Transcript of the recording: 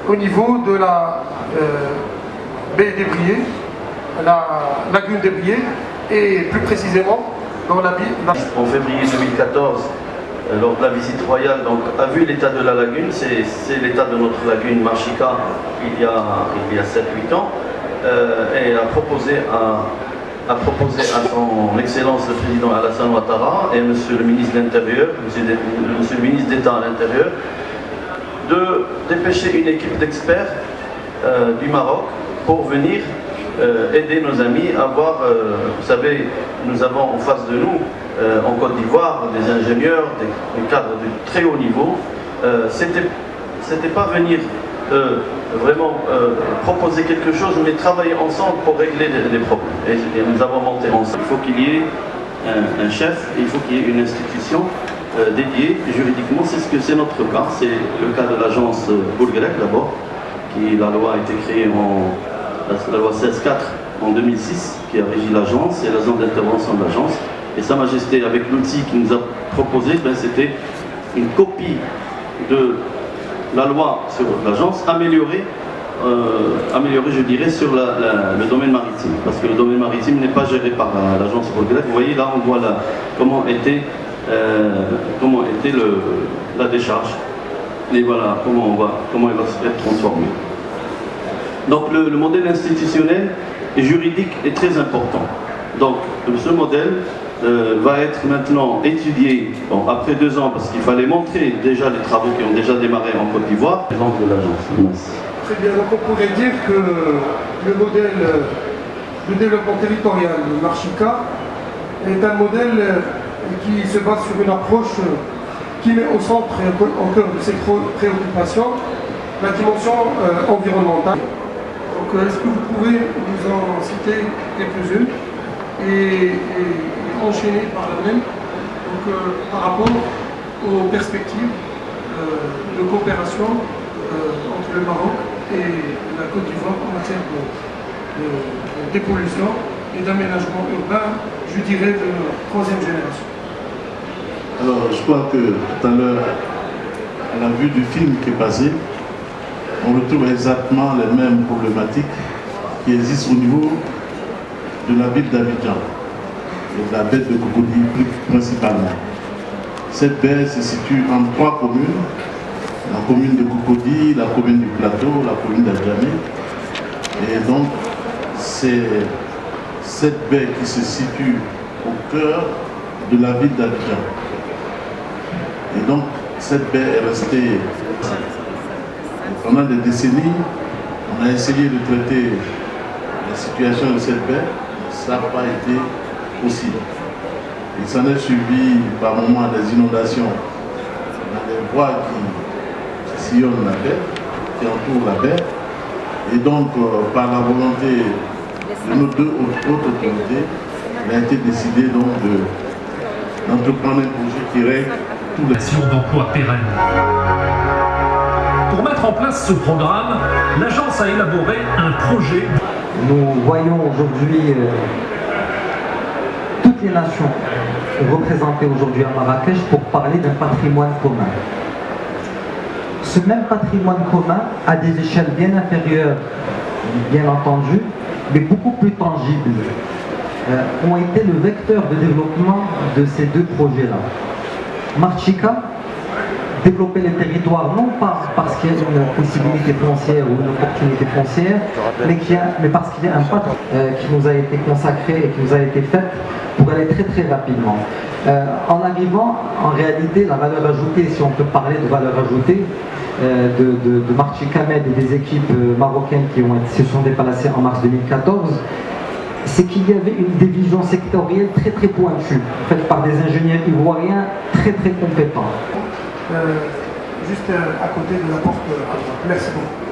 au niveau de la baie des Briers, la lagune des Briers, et plus précisément dans la baie. En février 2014, lors de la visite royale, donc, a vu l'état de la lagune, c'est l'état de notre lagune Marchika il y a 7-8 ans, et a proposé à son Excellence le Président Alassane Ouattara et Monsieur le Ministre de l'Intérieur, Monsieur le Ministre d'État à l'Intérieur, de dépêcher une équipe d'experts du Maroc pour venir aider nos amis à voir, vous savez, nous avons en face de nous, en Côte d'Ivoire, des ingénieurs, des cadres de très haut niveau. C'était pas venir vraiment proposer quelque chose, mais travailler ensemble pour régler des problèmes. Et nous avons monté ensemble. Il faut qu'il y ait un chef, il faut qu'il y ait une institution dédiée juridiquement. C'est notre cas. C'est le cas de l'agence Boulgrec d'abord, la loi a été créée la loi 16.4 en 2006, qui a régi l'agence et la zone d'intervention de l'agence. Et Sa Majesté, avec l'outil qu'il nous a proposé, c'était une copie de la loi sur l'agence, améliorée, je dirais, sur le domaine maritime. Parce que le domaine maritime n'est pas géré par l'agence Boulgrec. Vous voyez, là, on voit comment était la décharge. Et voilà comment elle va se faire transformer. Donc le modèle institutionnel et juridique est très important. Donc ce modèle va être maintenant étudié après 2 ans, parce qu'il fallait montrer déjà les travaux qui ont déjà démarré en Côte d'Ivoire. Présence de l'agence. Très bien, donc on pourrait dire que le modèle de développement territorial de Marchika est un modèle qui se base sur une approche qui met au centre et au cœur de ses préoccupations la dimension environnementale. Donc est-ce que vous pouvez nous en citer quelques-unes et enchaîner par la même par rapport aux perspectives de coopération entre le Maroc et la Côte d'Ivoire en matière de dépollution et d'aménagement urbain, je dirais, de 3e génération? Alors, je crois que tout à l'heure, à la vue du film qui est passé, on retrouve exactement les mêmes problématiques qui existent au niveau de la ville d'Abidjan, et de la baie de Cocody principalement. Cette baie se situe en 3 communes, la commune de Cocody, la commune du Plateau, la commune d'Adjamé. Et donc, c'est cette baie qui se situe au cœur de la ville d'Abidjan. Et donc, cette baie est restée, pendant des décennies, on a essayé de traiter la situation de cette baie, ça n'a pas été possible. Il s'en est suivi par moments des inondations dans les voies qui sillonnent la baie, qui entourent la baie. Et donc, par la volonté de nos 2 autres autorités, il a été décidé donc d'entreprendre un projet qui règle tous les d'emploi pérennes. Pour mettre en place ce programme, l'agence a élaboré un projet. Nous voyons aujourd'hui toutes les nations représentées aujourd'hui à Marrakech pour parler d'un patrimoine commun. Ce même patrimoine commun, à des échelles bien inférieures, bien entendu, mais beaucoup plus tangibles, ont été le vecteur de développement de ces 2 projets-là. Marchika, développer les territoires, non pas parce qu'il y a une possibilité foncière ou une opportunité foncière, mais parce qu'il y a un pacte qui nous a été consacré et qui nous a été fait pour aller très très rapidement. En arrivant, en réalité, la valeur ajoutée, si on peut parler de valeur ajoutée, de Marchika Med et des équipes marocaines qui se sont déplacées en mars 2014, c'est qu'il y avait une division sectorielle très très pointue, faite par des ingénieurs ivoiriens très très compétents. Juste à côté de la porte à droite. Merci beaucoup.